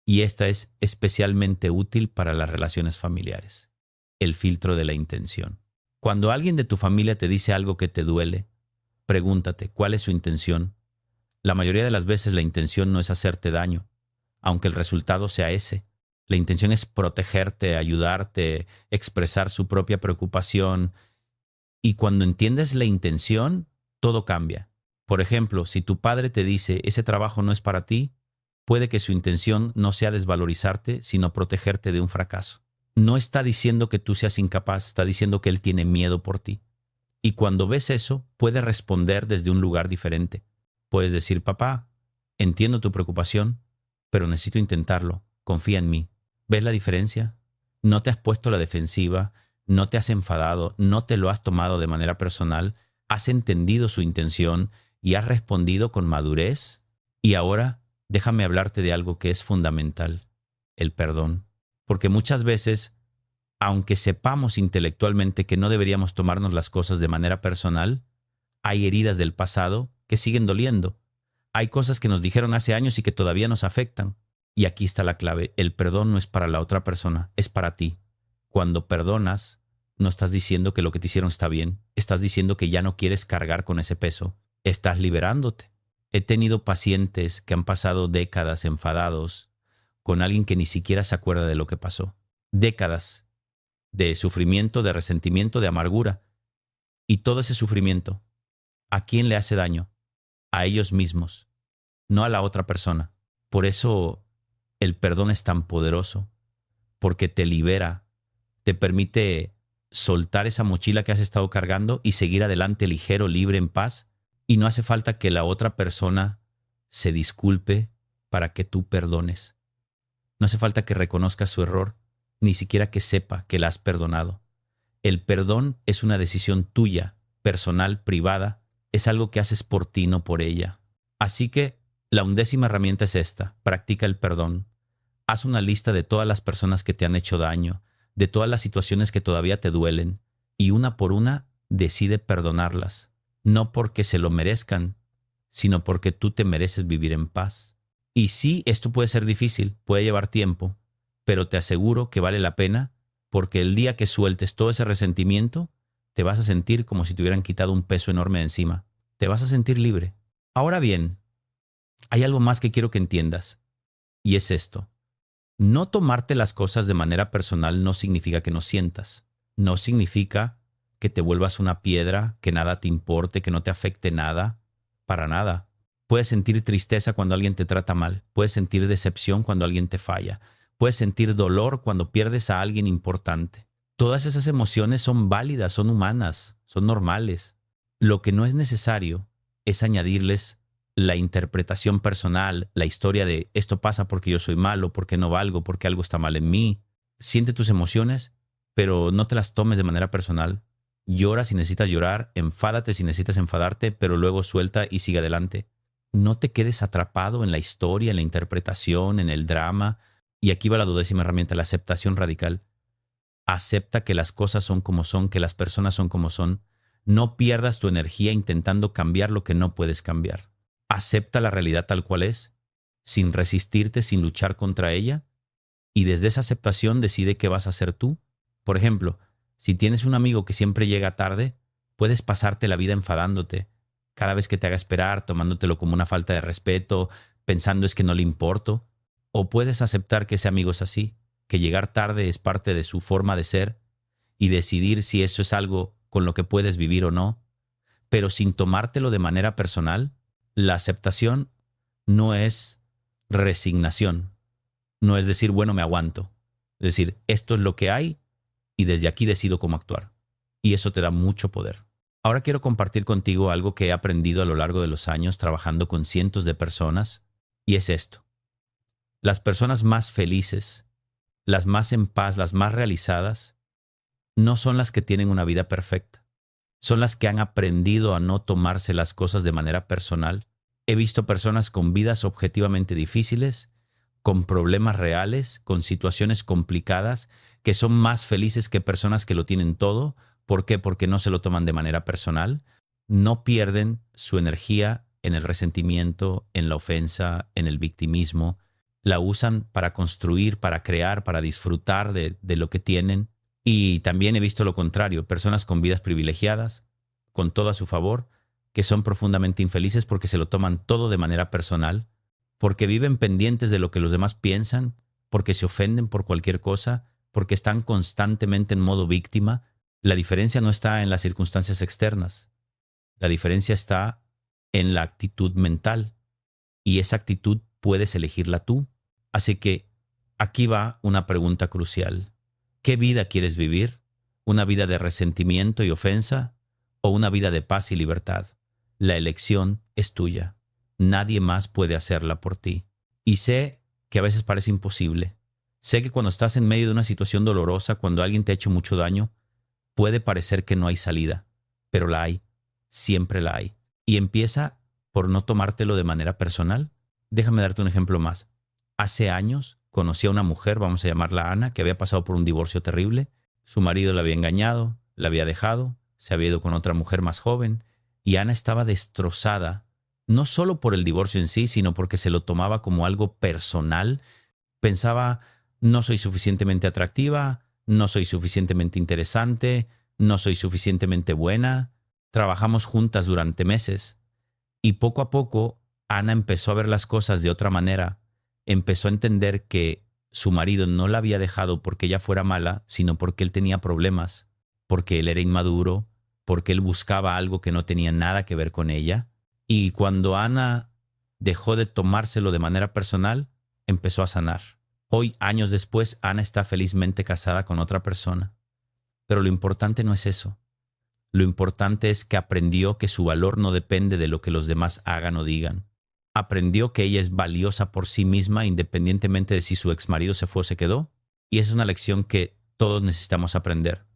y esta es especialmente útil para las relaciones familiares: el filtro de la intención. Cuando alguien de tu familia te dice algo que te duele, pregúntate cuál es su intención. La mayoría de las veces la intención no es hacerte daño, aunque el resultado sea ese. La intención es protegerte, ayudarte, expresar su propia preocupación. Y cuando entiendes la intención, todo cambia. Por ejemplo, si tu padre te dice ese trabajo no es para ti, puede que su intención no sea desvalorizarte, sino protegerte de un fracaso. No está diciendo que tú seas incapaz, está diciendo que él tiene miedo por ti. Y cuando ves eso, puedes responder desde un lugar diferente. Puedes decir: papá, entiendo tu preocupación, pero necesito intentarlo. Confía en mí. ¿Ves la diferencia? No te has puesto a la defensiva, no te has enfadado, no te lo has tomado de manera personal, has entendido su intención y has respondido con madurez. Y ahora déjame hablarte de algo que es fundamental: el perdón. Porque muchas veces, aunque sepamos intelectualmente que no deberíamos tomarnos las cosas de manera personal, hay heridas del pasado que siguen doliendo. Hay cosas que nos dijeron hace años y que todavía nos afectan. Y aquí está la clave: el perdón no es para la otra persona, es para ti. Cuando perdonas, no estás diciendo que lo que te hicieron está bien, estás diciendo que ya no quieres cargar con ese peso, estás liberándote. He tenido pacientes que han pasado décadas enfadados con alguien que ni siquiera se acuerda de lo que pasó. Décadas de sufrimiento, de resentimiento, de amargura. Y todo ese sufrimiento, ¿a quién le hace daño? A ellos mismos, no a la otra persona. Por eso el perdón es tan poderoso, porque te libera, te permite soltar esa mochila que has estado cargando y seguir adelante ligero, libre, en paz. Y no hace falta que la otra persona se disculpe para que tú perdones. No hace falta que reconozcas su error, ni siquiera que sepa que la has perdonado. El perdón es una decisión tuya, personal, privada. Es algo que haces por ti, no por ella. Así que la 11ª herramienta es esta: practica el perdón. Haz una lista de todas las personas que te han hecho daño, de todas las situaciones que todavía te duelen, y una por una decide perdonarlas. No porque se lo merezcan, sino porque tú te mereces vivir en paz. Y sí, esto puede ser difícil, puede llevar tiempo, pero te aseguro que vale la pena, porque el día que sueltes todo ese resentimiento, te vas a sentir como si te hubieran quitado un peso enorme de encima. Te vas a sentir libre. Ahora bien, hay algo más que quiero que entiendas, y es esto: no tomarte las cosas de manera personal no significa que no sientas. No significa que te vuelvas una piedra, que nada te importe, que no te afecte nada, para nada. Puedes sentir tristeza cuando alguien te trata mal, puedes sentir decepción cuando alguien te falla, puedes sentir dolor cuando pierdes a alguien importante. Todas esas emociones son válidas, son humanas, son normales. Lo que no es necesario es añadirles la interpretación personal, la historia de esto pasa porque yo soy malo, porque no valgo, porque algo está mal en mí. Siente tus emociones, pero no te las tomes de manera personal. Llora si necesitas llorar, enfádate si necesitas enfadarte, pero luego suelta y sigue adelante. No te quedes atrapado en la historia, en la interpretación, en el drama. Y aquí va la 12ª herramienta, la aceptación radical. Acepta que las cosas son como son, que las personas son como son. No pierdas tu energía intentando cambiar lo que no puedes cambiar. Acepta la realidad tal cual es, sin resistirte, sin luchar contra ella, y desde esa aceptación decide qué vas a hacer tú. Por ejemplo, si tienes un amigo que siempre llega tarde, puedes pasarte la vida enfadándote, cada vez que te haga esperar, tomándotelo como una falta de respeto, pensando es que no le importo. O puedes aceptar que ese amigo es así, que llegar tarde es parte de su forma de ser, y decidir si eso es algo con lo que puedes vivir o no, pero sin tomártelo de manera personal. La aceptación no es resignación, no es decir, bueno, me aguanto. Es decir, esto es lo que hay y desde aquí decido cómo actuar. Y eso te da mucho poder. Ahora quiero compartir contigo algo que he aprendido a lo largo de los años trabajando con cientos de personas, y es esto. Las personas más felices, las más en paz, las más realizadas, no son las que tienen una vida perfecta. Son las que han aprendido a no tomarse las cosas de manera personal. He visto personas con vidas objetivamente difíciles, con problemas reales, con situaciones complicadas, que son más felices que personas que lo tienen todo. ¿Por qué? Porque no se lo toman de manera personal. No pierden su energía en el resentimiento, en la ofensa, en el victimismo. La usan para construir, para crear, para disfrutar de lo que tienen. Y también he visto lo contrario, personas con vidas privilegiadas, con todo a su favor, que son profundamente infelices porque se lo toman todo de manera personal, porque viven pendientes de lo que los demás piensan, porque se ofenden por cualquier cosa, porque están constantemente en modo víctima. La diferencia no está en las circunstancias externas, la diferencia está en la actitud mental, y esa actitud puedes elegirla tú. Así que aquí va una pregunta crucial. ¿Qué vida quieres vivir? ¿Una vida de resentimiento y ofensa o una vida de paz y libertad? La elección es tuya. Nadie más puede hacerla por ti. Y sé que a veces parece imposible. Sé que cuando estás en medio de una situación dolorosa, cuando alguien te ha hecho mucho daño, puede parecer que no hay salida, pero la hay. Siempre la hay. Y empieza por no tomártelo de manera personal. Déjame darte un ejemplo más. Hace años conocí a una mujer, vamos a llamarla Ana, que había pasado por un divorcio terrible. Su marido la había engañado, la había dejado, se había ido con otra mujer más joven, y Ana estaba destrozada, no solo por el divorcio en sí, sino porque se lo tomaba como algo personal. Pensaba, no soy suficientemente atractiva, no soy suficientemente interesante, no soy suficientemente buena. Trabajamos juntas durante meses, y poco a poco Ana empezó a ver las cosas de otra manera. Empezó a entender que su marido no la había dejado porque ella fuera mala, sino porque él tenía problemas, porque él era inmaduro, porque él buscaba algo que no tenía nada que ver con ella. Y cuando Ana dejó de tomárselo de manera personal, empezó a sanar. Hoy, años después, Ana está felizmente casada con otra persona. Pero lo importante no es eso. Lo importante es que aprendió que su valor no depende de lo que los demás hagan o digan. Aprendió que ella es valiosa por sí misma independientemente de si su exmarido se fue o se quedó. Y esa es una lección que todos necesitamos aprender.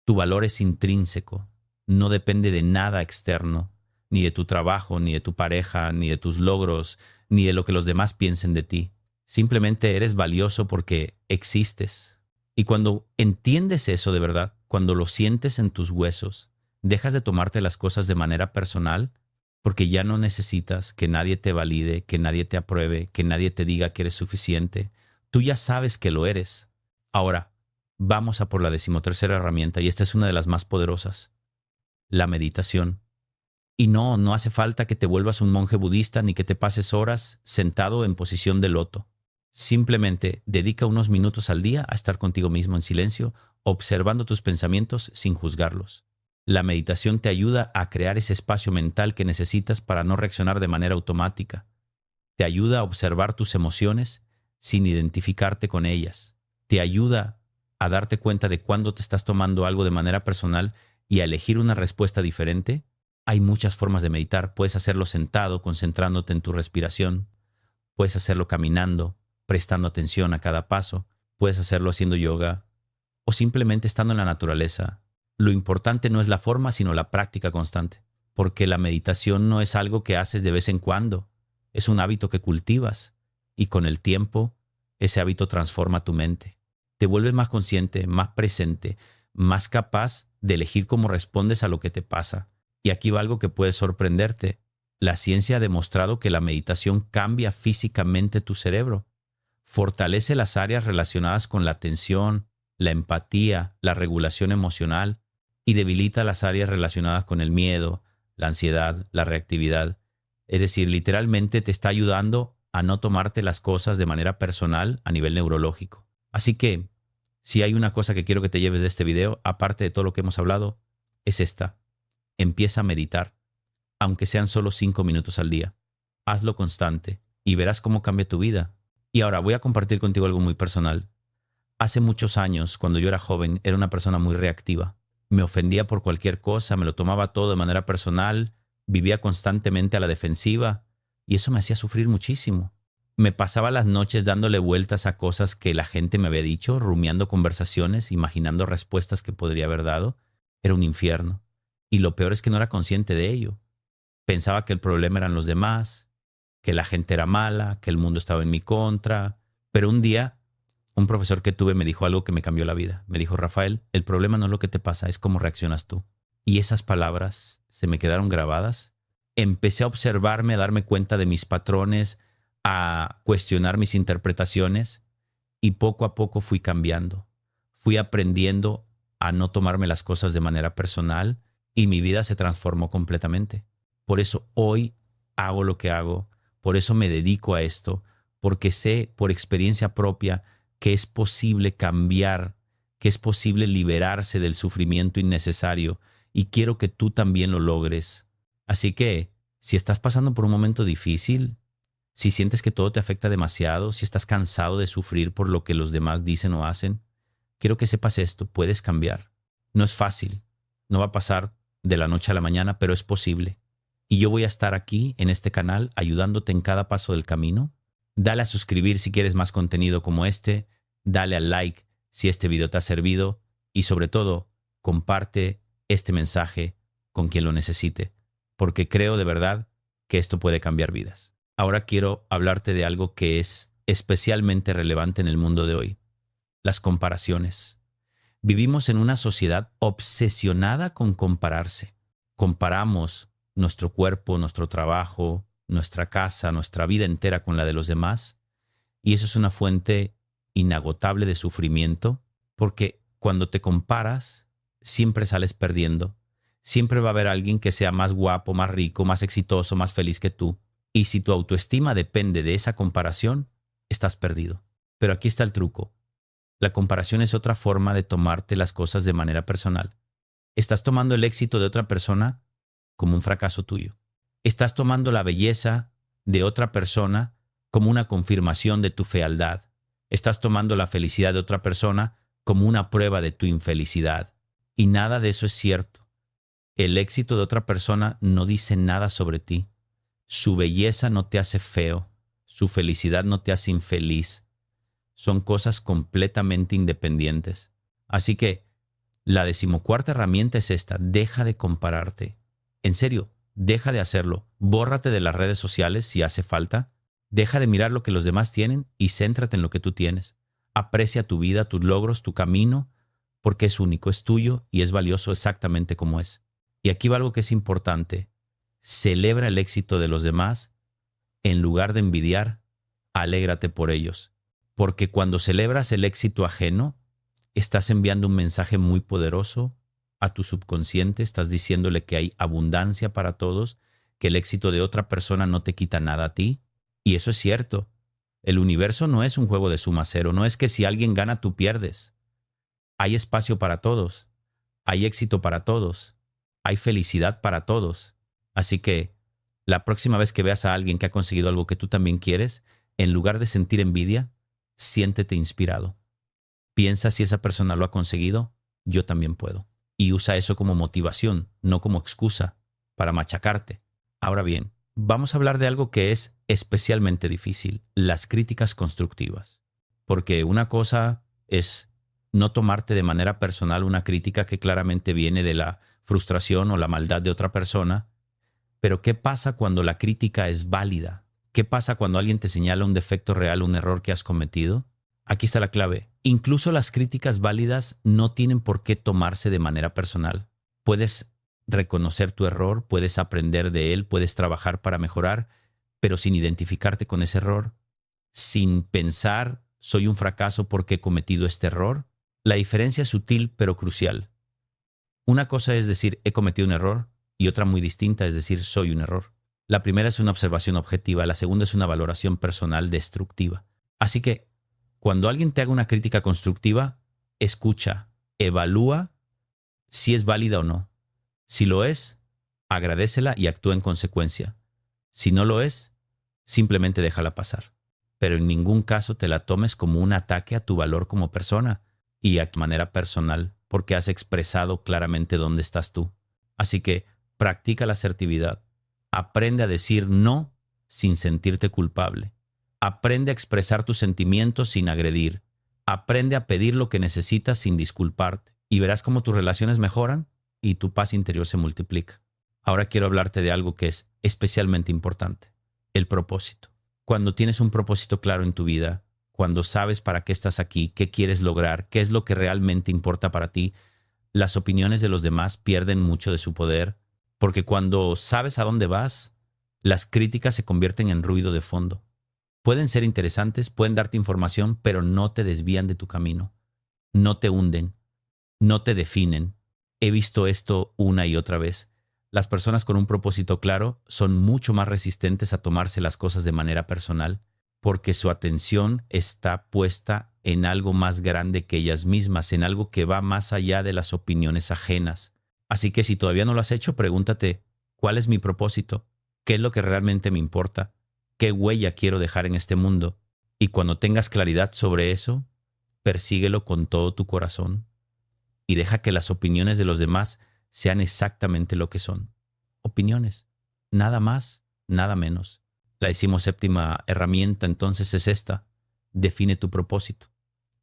Tu valor es intrínseco, no depende de nada externo, ni de tu trabajo, ni de tu pareja, ni de tus logros, ni de lo que los demás piensen de ti. Simplemente eres valioso porque existes. Y cuando entiendes eso de verdad, cuando lo sientes en tus huesos, dejas de tomarte las cosas de manera personal, porque ya no necesitas que nadie te valide, que nadie te apruebe, que nadie te diga que eres suficiente. Tú ya sabes que lo eres. Ahora, vamos a por la 13ª herramienta, y esta es una de las más poderosas: la meditación. Y no hace falta que te vuelvas un monje budista ni que te pases horas sentado en posición de loto. Simplemente dedica unos minutos al día a estar contigo mismo en silencio, observando tus pensamientos sin juzgarlos. La meditación te ayuda a crear ese espacio mental que necesitas para no reaccionar de manera automática. Te ayuda a observar tus emociones sin identificarte con ellas. Te ayuda a darte cuenta de cuándo te estás tomando algo de manera personal y a elegir una respuesta diferente, hay muchas formas de meditar. Puedes hacerlo sentado, concentrándote en tu respiración. Puedes hacerlo caminando, prestando atención a cada paso. Puedes hacerlo haciendo yoga o simplemente estando en la naturaleza. Lo importante no es la forma, sino la práctica constante. Porque la meditación no es algo que haces de vez en cuando. Es un hábito que cultivas. Y con el tiempo, ese hábito transforma tu mente. Te vuelves más consciente, más presente, más capaz de elegir cómo respondes a lo que te pasa. Y aquí va algo que puede sorprenderte. La ciencia ha demostrado que la meditación cambia físicamente tu cerebro. Fortalece las áreas relacionadas con la atención, la empatía, la regulación emocional y debilita las áreas relacionadas con el miedo, la ansiedad, la reactividad. Es decir, literalmente te está ayudando a no tomarte las cosas de manera personal a nivel neurológico. Así que, si hay una cosa que quiero que te lleves de este video, aparte de todo lo que hemos hablado, es esta. Empieza a meditar, aunque sean solo 5 minutos al día. Hazlo constante y verás cómo cambia tu vida. Y ahora voy a compartir contigo algo muy personal. Hace muchos años, cuando yo era joven, era una persona muy reactiva. Me ofendía por cualquier cosa, me lo tomaba todo de manera personal, vivía constantemente a la defensiva y eso me hacía sufrir muchísimo. Me pasaba las noches dándole vueltas a cosas que la gente me había dicho, rumiando conversaciones, imaginando respuestas que podría haber dado. Era un infierno. Y lo peor es que no era consciente de ello. Pensaba que el problema eran los demás, que la gente era mala, que el mundo estaba en mi contra. Pero un día, un profesor que tuve me dijo algo que me cambió la vida. Me dijo: Rafael, el problema no es lo que te pasa, es cómo reaccionas tú. Y esas palabras se me quedaron grabadas. Empecé a observarme, a darme cuenta de mis patrones, a cuestionar mis interpretaciones y poco a poco fui cambiando. Fui aprendiendo a no tomarme las cosas de manera personal y mi vida se transformó completamente. Por eso hoy hago lo que hago, por eso me dedico a esto, porque sé por experiencia propia que es posible cambiar, que es posible liberarse del sufrimiento innecesario y quiero que tú también lo logres. Así que, si estás pasando por un momento difícil, si sientes que todo te afecta demasiado, si estás cansado de sufrir por lo que los demás dicen o hacen, quiero que sepas esto, puedes cambiar. No es fácil, no va a pasar de la noche a la mañana, pero es posible. Y yo voy a estar aquí en este canal ayudándote en cada paso del camino. Dale a suscribir si quieres más contenido como este, dale al like si este video te ha servido y sobre todo, comparte este mensaje con quien lo necesite, porque creo de verdad que esto puede cambiar vidas. Ahora quiero hablarte de algo que es especialmente relevante en el mundo de hoy: las comparaciones. Vivimos en una sociedad obsesionada con compararse. Comparamos nuestro cuerpo, nuestro trabajo, nuestra casa, nuestra vida entera con la de los demás, y eso es una fuente inagotable de sufrimiento, porque cuando te comparas, siempre sales perdiendo. Siempre va a haber alguien que sea más guapo, más rico, más exitoso, más feliz que tú. Y si tu autoestima depende de esa comparación, estás perdido. Pero aquí está el truco. La comparación es otra forma de tomarte las cosas de manera personal. Estás tomando el éxito de otra persona como un fracaso tuyo. Estás tomando la belleza de otra persona como una confirmación de tu fealdad. Estás tomando la felicidad de otra persona como una prueba de tu infelicidad. Y nada de eso es cierto. El éxito de otra persona no dice nada sobre ti. Su belleza no te hace feo, su felicidad no te hace infeliz. Son cosas completamente independientes. Así que la 14ª herramienta es esta: deja de compararte. En serio, deja de hacerlo. Bórrate de las redes sociales si hace falta. Deja de mirar lo que los demás tienen y céntrate en lo que tú tienes. Aprecia tu vida, tus logros, tu camino, porque es único, es tuyo y es valioso exactamente como es. Y aquí va algo que es importante. Celebra el éxito de los demás. En lugar de envidiar, alégrate por ellos. Porque cuando celebras el éxito ajeno, estás enviando un mensaje muy poderoso a tu subconsciente. Estás diciéndole que hay abundancia para todos, que el éxito de otra persona no te quita nada a ti. Y eso es cierto. El universo no es un juego de suma cero. No es que si alguien gana, tú pierdes. Hay espacio para todos. Hay éxito para todos. Hay felicidad para todos. Así que la próxima vez que veas a alguien que ha conseguido algo que tú también quieres, en lugar de sentir envidia, siéntete inspirado. Piensa si esa persona lo ha conseguido, yo también puedo. Y usa eso como motivación, no como excusa para machacarte. Ahora bien, vamos a hablar de algo que es especialmente difícil, las críticas constructivas. Porque una cosa es no tomarte de manera personal una crítica que claramente viene de la frustración o la maldad de otra persona, pero ¿qué pasa cuando la crítica es válida? ¿Qué pasa cuando alguien te señala un defecto real, un error que has cometido? Aquí está la clave. Incluso las críticas válidas no tienen por qué tomarse de manera personal. Puedes reconocer tu error, puedes aprender de él, puedes trabajar para mejorar, pero sin identificarte con ese error, sin pensar, soy un fracaso porque he cometido este error. La diferencia es sutil pero crucial. Una cosa es decir, he cometido un error, y otra muy distinta es decir, soy un error. La primera es una observación objetiva, la segunda es una valoración personal destructiva. Así que, cuando alguien te haga una crítica constructiva, escucha, evalúa si es válida o no. Si lo es, agradécela y actúa en consecuencia. Si no lo es, simplemente déjala pasar. Pero en ningún caso te la tomes como un ataque a tu valor como persona y a manera personal, porque has expresado claramente dónde estás tú. Así que practica la asertividad. Aprende a decir no sin sentirte culpable. Aprende a expresar tus sentimientos sin agredir. Aprende a pedir lo que necesitas sin disculparte. Y verás cómo tus relaciones mejoran y tu paz interior se multiplica. Ahora quiero hablarte de algo que es especialmente importante: el propósito. Cuando tienes un propósito claro en tu vida, cuando sabes para qué estás aquí, qué quieres lograr, qué es lo que realmente importa para ti, las opiniones de los demás pierden mucho de su poder, porque cuando sabes a dónde vas, las críticas se convierten en ruido de fondo. Pueden ser interesantes, pueden darte información, pero no te desvían de tu camino. No te hunden, no te definen. He visto esto una y otra vez. Las personas con un propósito claro son mucho más resistentes a tomarse las cosas de manera personal, porque su atención está puesta en algo más grande que ellas mismas, en algo que va más allá de las opiniones ajenas. Así que si todavía no lo has hecho, pregúntate, ¿cuál es mi propósito? ¿Qué es lo que realmente me importa? ¿Qué huella quiero dejar en este mundo? Y cuando tengas claridad sobre eso, persíguelo con todo tu corazón y deja que las opiniones de los demás sean exactamente lo que son. Opiniones. Nada más, nada menos. La 17ª herramienta entonces es esta: define tu propósito.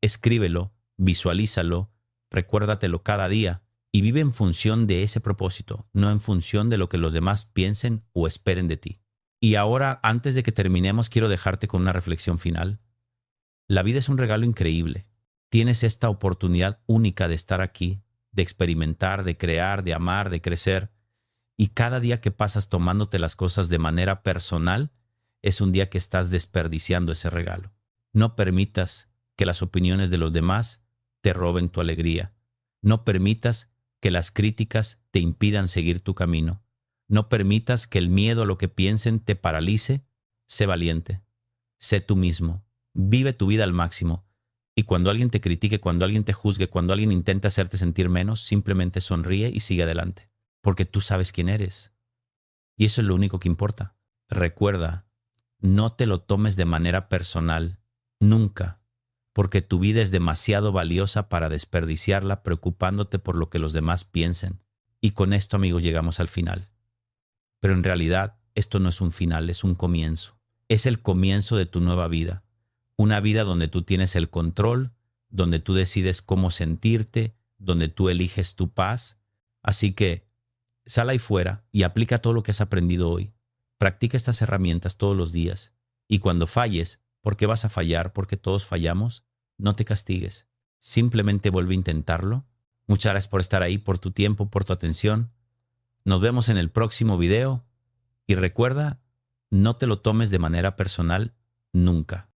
Escríbelo, visualízalo, recuérdatelo cada día y vive en función de ese propósito, no en función de lo que los demás piensen o esperen de ti. Y ahora, antes de que terminemos, quiero dejarte con una reflexión final. La vida es un regalo increíble. Tienes esta oportunidad única de estar aquí, de experimentar, de crear, de amar, de crecer. Y cada día que pasas tomándote las cosas de manera personal, es un día que estás desperdiciando ese regalo. No permitas que las opiniones de los demás te roben tu alegría. No permitas que las críticas te impidan seguir tu camino. No permitas que el miedo a lo que piensen te paralice. Sé valiente. Sé tú mismo. Vive tu vida al máximo. Y cuando alguien te critique, cuando alguien te juzgue, cuando alguien intente hacerte sentir menos, simplemente sonríe y sigue adelante. Porque tú sabes quién eres. Y eso es lo único que importa. Recuerda, no te lo tomes de manera personal. Nunca. Porque tu vida es demasiado valiosa para desperdiciarla preocupándote por lo que los demás piensen. Y con esto, amigos, llegamos al final. Pero en realidad, esto no es un final, es un comienzo. Es el comienzo de tu nueva vida. Una vida donde tú tienes el control, donde tú decides cómo sentirte, donde tú eliges tu paz. Así que sal ahí fuera y aplica todo lo que has aprendido hoy. Practica estas herramientas todos los días. Y cuando falles, porque vas a fallar, porque todos fallamos, no te castigues. Simplemente vuelve a intentarlo. Muchas gracias por estar ahí, por tu tiempo, por tu atención. Nos vemos en el próximo video. Y recuerda, no te lo tomes de manera personal nunca.